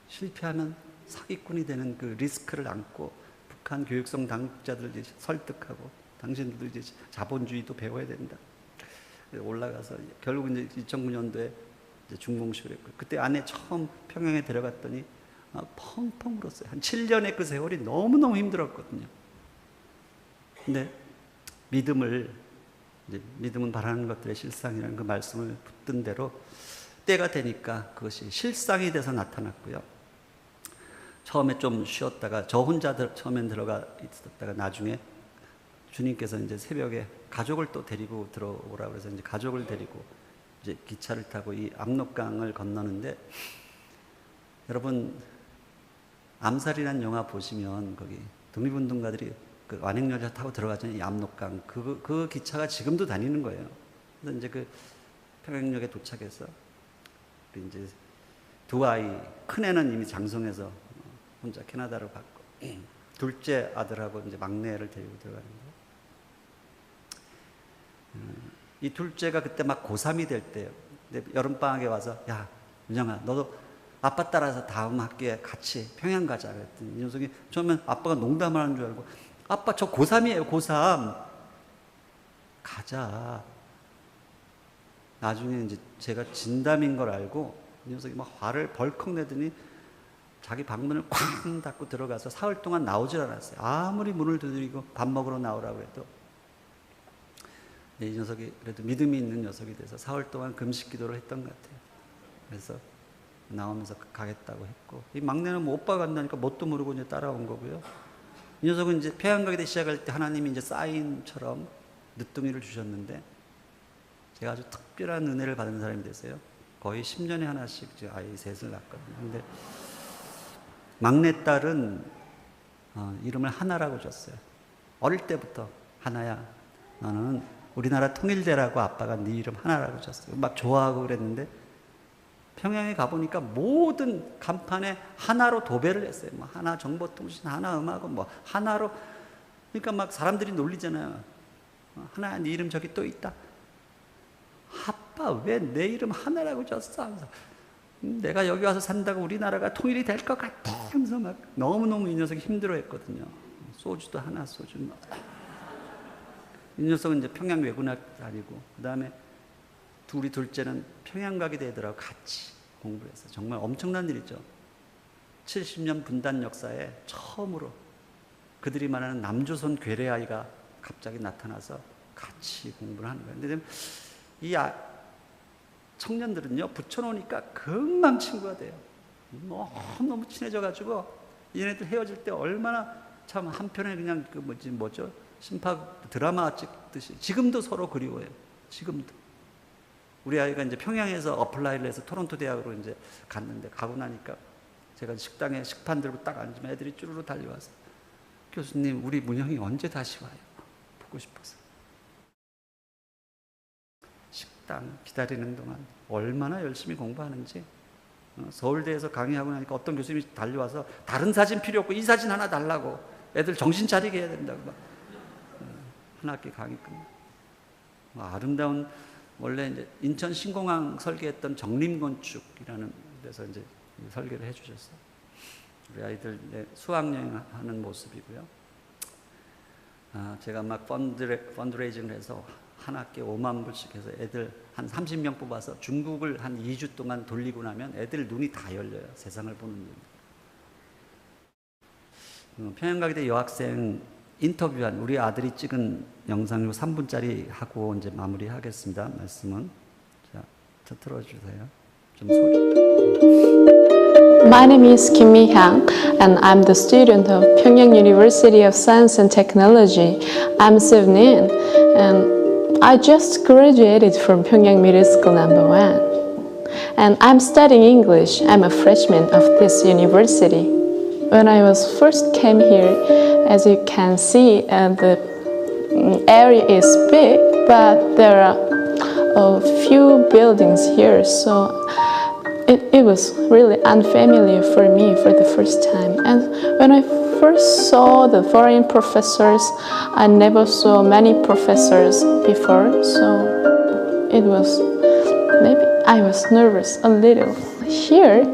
실패하면 사기꾼이 되는 그 리스크를 안고 북한 교육성 당국자들을 이제 설득하고, 당신들도 이제 자본주의도 배워야 된다. 올라가서 결국 이제 2009년도에 이제 중공식을 했고, 그때 아내 처음 평양에 데려갔더니 펑펑 울었어요. 한 7년의 그 세월이 너무너무 힘들었거든요. 근데 믿음은 바라는 것들의 실상이라는 그 말씀을 붙든 대로 때가 되니까 그것이 실상이 돼서 나타났고요. 처음에 좀 쉬었다가 저 혼자 처음엔 들어가 있었다가 나중에 주님께서 이제 새벽에 가족을 또 데리고 들어오라 그래서 이제 가족을 데리고 이제 기차를 타고 이 압록강을 건너는데, 여러분 암살이라는 영화 보시면 거기 독립운동가들이 그 완행열차 타고 들어가잖아요. 이 압록강 그 기차가 지금도 다니는 거예요. 그래서 이제 그 평양역에 도착해서 이제 두 아이, 큰 애는 이미 장성해서 혼자 캐나다로 갔고 둘째 아들하고 이제 막내를 데리고 들어가는데, 이 둘째가 그때 막 고3이 될 때예요. 근데 여름방학에 와서 야 윤영아 너도 아빠 따라서 다음 학기에 같이 평양 가자 그랬더니 이 녀석이 처음엔 아빠가 농담을 하는 줄 알고 아빠 저 고3이에요 고3 가자. 나중에 이제 제가 진담인 걸 알고 이 녀석이 막 화를 벌컥 내더니 자기 방문을 쾅 닫고 들어가서 사흘 동안 나오질 않았어요. 아무리 문을 두드리고 밥 먹으러 나오라고 해도. 이 녀석이 그래도 믿음이 있는 녀석이 돼서 사흘 동안 금식 기도를 했던 것 같아요. 그래서 나오면서 가겠다고 했고, 이 막내는 뭐 오빠 간다니까 뭣도 모르고 이제 따라온 거고요. 이 녀석은 이제 평양 가게 시작할 때 하나님이 이제 사인처럼 늦둥이를 주셨는데, 제가 아주 특별한 은혜를 받은 사람이 됐어요. 거의 10년에 하나씩 아이 셋을 낳았거든요. 근데 막내딸은 이름을 하나라고 줬어요. 어릴 때부터 하나야 너는 우리나라 통일대라고 아빠가 네 이름 하나라고 줬어요. 막 좋아하고 그랬는데 평양에 가보니까 모든 간판에 하나로 도배를 했어요. 뭐 하나 정보통신, 하나 음악은 뭐 하나로. 그러니까 막 사람들이 놀리잖아요. 하나야 네 이름 저기 또 있다. 아빠 왜 내 이름 하나라고 줬어? 하면서 내가 여기 와서 산다고 우리나라가 통일이 될 것 같아 하면서 막 너무너무 이 녀석이 힘들어했거든요. 소주도 하나 소주. 이 녀석은 이제 평양 외고등학교 다니고, 그 다음에 우리 둘째는 평양 가게 되더라고. 같이 공부를 해서 정말 엄청난 일이죠. 70년 분단 역사에 처음으로 그들이 말하는 남조선 괴뢰아이가 갑자기 나타나서 같이 공부를 하는 거예요. 근데 이 청년들은요, 붙여놓으니까 금방 친구가 돼요. 너무 친해져가지고 얘네들 헤어질 때 얼마나 참 한편에 그냥 그 뭐죠? 심파 드라마 찍듯이 지금도 서로 그리워요. 지금도. 우리 아이가 이제 평양에서 어플라이를 해서 토론토 대학으로 이제 갔는데, 가고 나니까 제가 식당에 식판 들고 딱 앉으면 애들이 쭈루루 달려와서 교수님 우리 문형이 언제 다시 와요? 보고 싶어서. 식당 기다리는 동안 얼마나 열심히 공부하는지. 서울대에서 강의하고 나니까 어떤 교수님이 달려와서 다른 사진 필요 없고 이 사진 하나 달라고, 애들 정신 차리게 해야 된다고 막. 한 학기 강의 끝나. 아름다운, 원래 이제 인천 신공항 설계했던 정림건축이라는 데서 이제 설계를 해주셨어요. 우리 아이들 수학여행하는 모습이고요. 제가 막 펀드레이징을 해서 한 학기에 5만 불씩 해서 애들 한 30명 뽑아서 중국을 한 2주 동안 돌리고 나면 애들 눈이 다 열려요. 세상을 보는 눈. 평양가게대 여학생 인터뷰한 우리 아들이 찍은 영상 3분짜리 하고 이제 마무리하겠습니다. 말씀은. 자, 저 틀어주세요. 좀 소리.
My name is Kim Mi-hyang and I'm the student of Pyongyang University of Science and Technology. I'm 17 and I just graduated from Pyongyang Middle School No. 1. And I'm studying English. I'm a freshman of this university. When I was first came here, as you can see, the area is big, but there are a few buildings here, so it was really unfamiliar for me for the first time. And when I first saw the foreign professors, I never saw many professors before, so it was, maybe I was nervous a little. Here,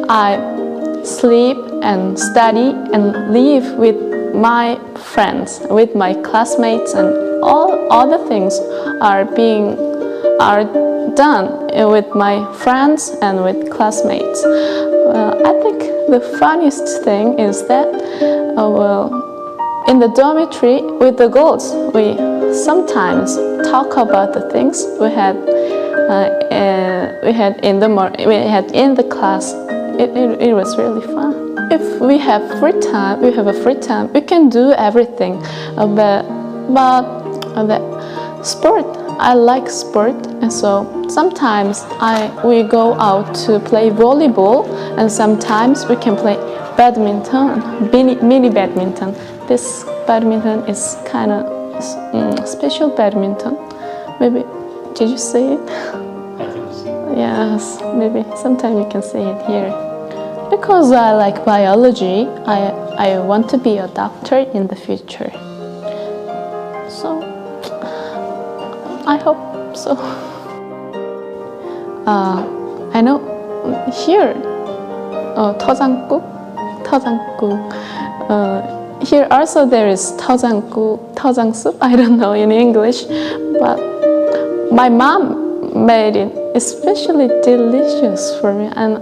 I sleep and study and live with my friends, with my classmates, and all other things are done with my friends and with classmates. I think the funniest thing is that, in the dormitory with the girls, we sometimes talk about the things we had in the class it was really fun. If we have a free time, we can do everything. But the sport, I like sport, and so sometimes we go out to play volleyball, and sometimes we can play badminton, mini badminton. This badminton is kind of special badminton. Maybe, did you say it?
I think so.
Yes, maybe sometime you can say it here. Because I like biology, I want to be a doctor in the future. So, I hope so. I know here, 터장국. Here also there is 터장 soup. I don't know in English, but my mom made it especially delicious for me. And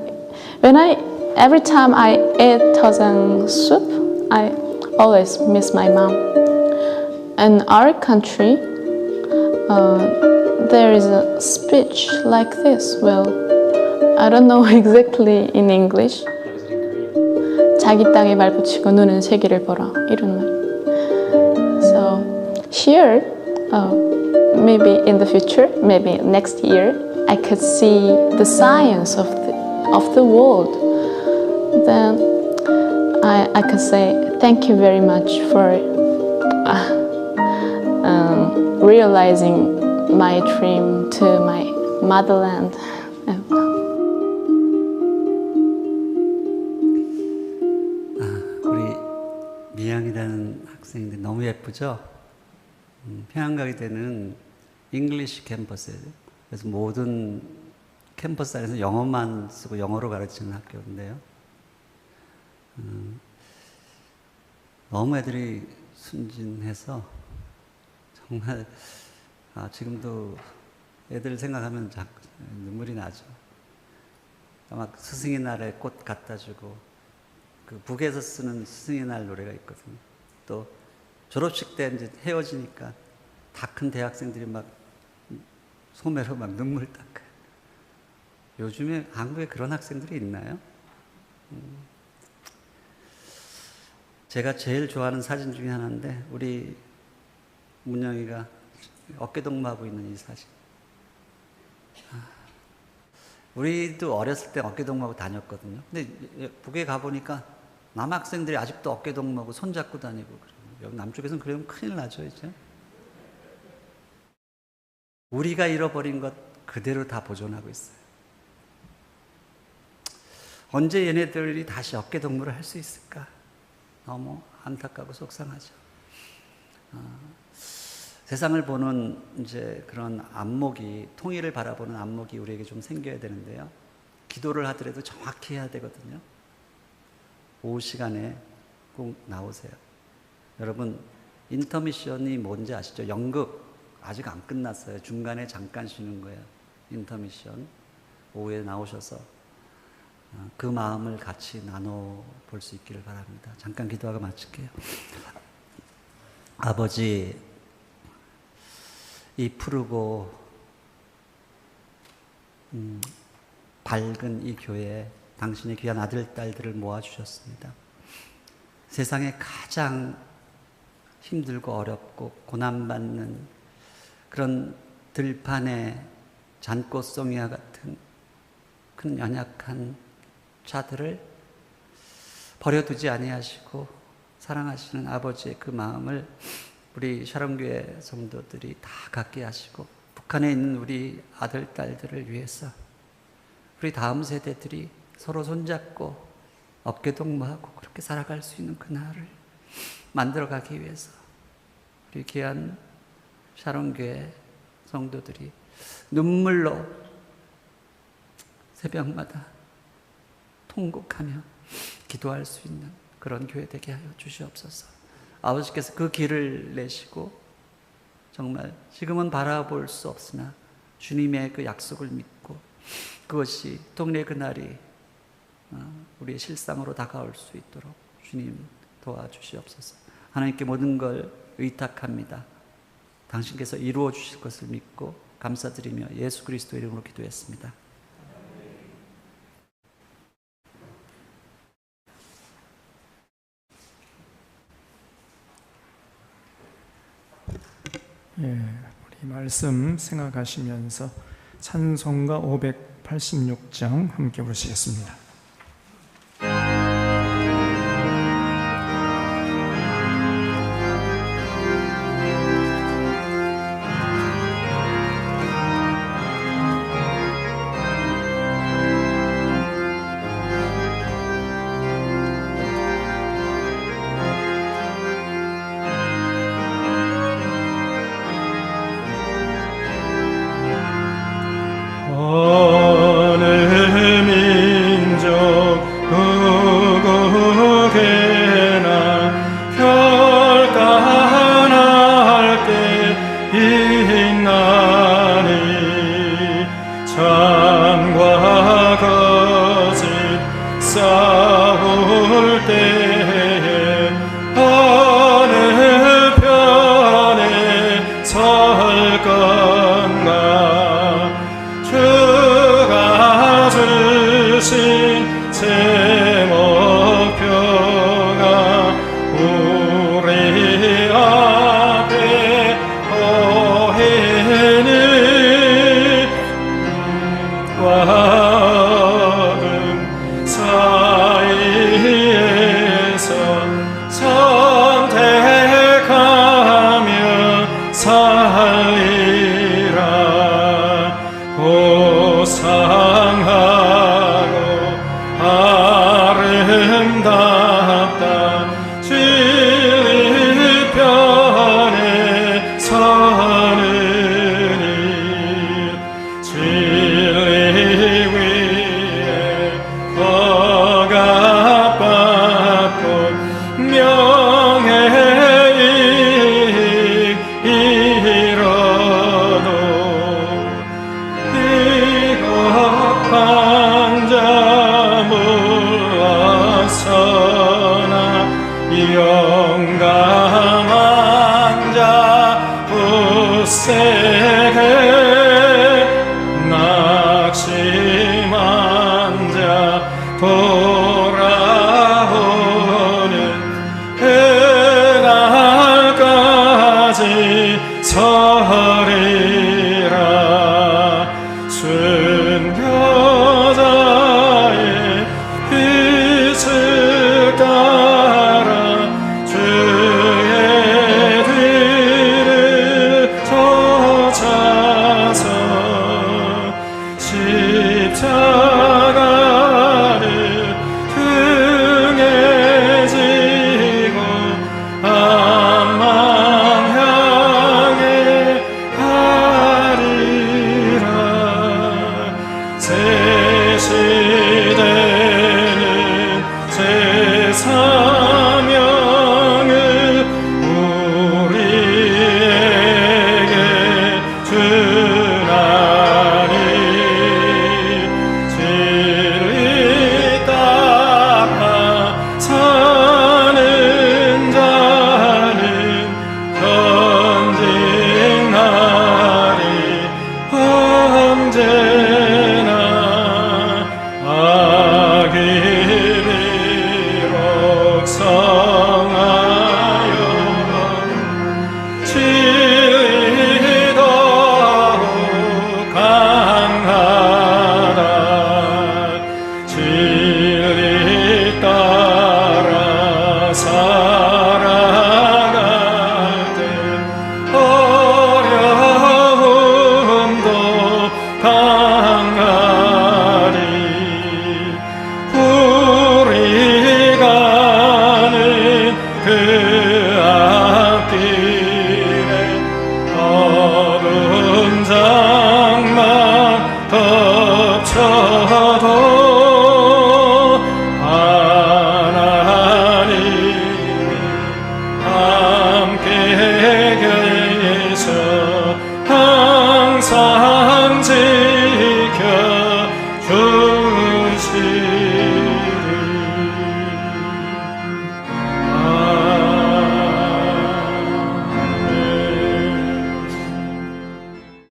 every time I eat 터장 soup, I always miss my mom. In our country, there is a speech like this. Well, I don't know exactly in English.
What is it in Korean?
자기 땅에 발 붙이고 눈은 세계를 보라, 이런 말. So here, maybe in the future, maybe next year, I could see the science of the world. Then I could say thank you very much for realizing my dream to my motherland.
우리 미양이라는 학생인데 너무 예쁘죠? 평양 가게 되는 잉글리시 캠퍼스예요. 그래서 모든 캠퍼스 안에서 영어만 쓰고 영어로 가르치는 학교인데요. 너무 애들이 순진해서 정말 지금도 애들 생각하면 눈물이 나죠. 막 스승의 날에 꽃 갖다 주고, 그 북에서 쓰는 스승의 날 노래가 있거든요. 또 졸업식 때 이제 헤어지니까 다 큰 대학생들이 막 소매로 막 눈물 닦아요. 요즘에 한국에 그런 학생들이 있나요? 제가 제일 좋아하는 사진 중에 하나인데, 우리 문영이가 어깨동무하고 있는 이 사진. 우리도 어렸을 때 어깨동무하고 다녔거든요. 근데 북에 가보니까 남학생들이 아직도 어깨동무하고 손잡고 다니고 그래요. 여기 남쪽에서는 그러면 큰일 나죠, 이제. 우리가 잃어버린 것 그대로 다 보존하고 있어요. 언제 얘네들이 다시 어깨동무를 할 수 있을까? 너무 안타깝고 속상하죠. 세상을 보는 이제 그런 안목이, 통일을 바라보는 안목이 우리에게 좀 생겨야 되는데요. 기도를 하더라도 정확히 해야 되거든요. 오후 시간에 꼭 나오세요. 여러분, 인터미션이 뭔지 아시죠? 연극 아직 안 끝났어요. 중간에 잠깐 쉬는 거예요. 인터미션. 오후에 나오셔서 그 마음을 같이 나눠볼 수 있기를 바랍니다. 잠깐 기도하고 마칠게요. 아버지, 이 푸르고 밝은 이 교회에 당신의 귀한 아들, 딸들을 모아주셨습니다. 세상에 가장 힘들고 어렵고 고난받는 그런 들판의 잔꽃송이와 같은 큰 연약한 자들을 버려두지 아니하시고 사랑하시는 아버지의 그 마음을 우리 샤롬교회 성도들이 다 갖게 하시고, 북한에 있는 우리 아들, 딸들을 위해서 우리 다음 세대들이 서로 손잡고 어깨동무하고 그렇게 살아갈 수 있는 그날을 만들어가기 위해서 우리 귀한 샤롬교회 성도들이 눈물로 새벽마다 통곡하며 기도할 수 있는 그런 교회 되게 하여 주시옵소서. 아버지께서 그 길을 내시고 정말 지금은 바라볼 수 없으나 주님의 그 약속을 믿고 그것이 동네 그날이 우리의 실상으로 다가올 수 있도록 주님 도와주시옵소서. 하나님께 모든 걸 의탁합니다. 당신께서 이루어 주실 것을 믿고 감사드리며 예수 그리스도 이름으로 기도했습니다.
예, 우리 말씀 생각하시면서 찬송가 586장 함께 부르시겠습니다.